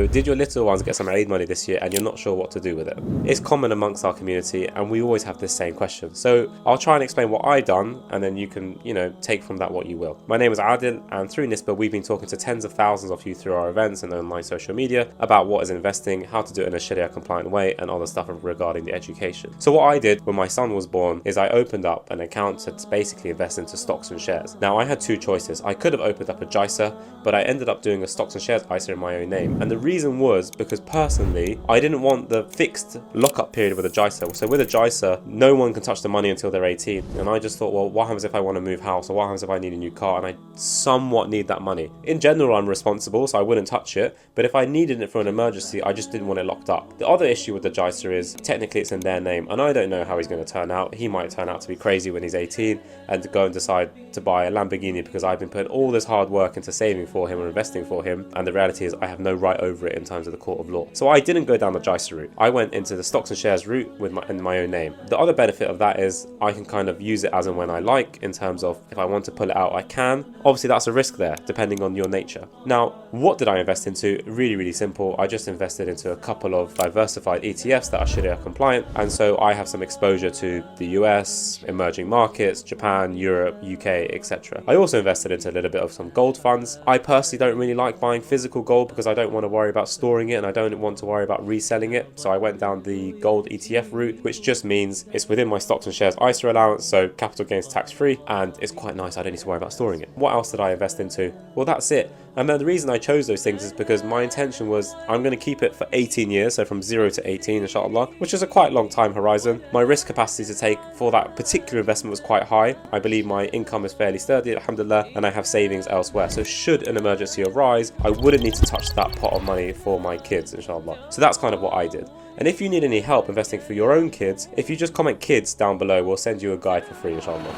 So did your little ones get some Eid money this year and you're not sure what to do with it? It's common amongst our community and we always have this same question. So I'll try and explain what I've done and then you can, take from that what you will. My name is Adil and through Nisba we've been talking to tens of thousands of you through our events and online social media about what is investing, how to do it in a Sharia compliant way and other stuff regarding the education. So what I did when my son was born is I opened up an account to basically invest into stocks and shares. Now I had two choices. I could have opened up a JISA, but I ended up doing a stocks and shares ISA in my own name. And the reason was because personally, I didn't want the fixed lockup period with a JISA. So with a JISA, no one can touch the money until they're 18. And I just thought, well, what happens if I want to move house, or what happens if I need a new car and I somewhat need that money? In general, I'm responsible, so I wouldn't touch it. But if I needed it for an emergency, I just didn't want it locked up. The other issue with the JISA is technically it's in their name, and I don't know how he's going to turn out. He might turn out to be crazy when he's 18 and to go and decide to buy a Lamborghini because I've been putting all this hard work into saving for him or investing for him, and the reality is I have no right over it in terms of the court of law. So I didn't go down the JISA route. I went into the stocks and shares route in my own name. The other benefit of that is I can kind of use it as and when I like, in terms of if I want to pull it out, I can. Obviously that's a risk there, depending on your nature. Now, what did I invest into? Really, really simple. I just invested into a couple of diversified ETFs that are Sharia compliant, and so I have some exposure to the US, emerging markets, Japan, Europe, UK, etc. I also invested into a little bit of some gold funds. I personally don't really like buying physical gold because I don't want to worry about storing it and I don't want to worry about reselling it. So I went down the gold ETF route, which just means it's within my stocks and shares ISA allowance, so capital gains tax free, and it's quite nice. I don't need to worry about storing it. What else did I invest into? Well, that's it. And then the reason I chose those things is because my intention was I'm going to keep it for 18 years, so from 0 to 18 inshallah, which is a quite long time horizon. My risk capacity to take for that particular investment was quite high. I believe my income is fairly sturdy, alhamdulillah, and I have savings elsewhere. So should an emergency arise, I wouldn't need to touch that pot of money for my kids inshallah. So that's kind of what I did. And if you need any help investing for your own kids, if you just comment kids down below, we'll send you a guide for free inshallah.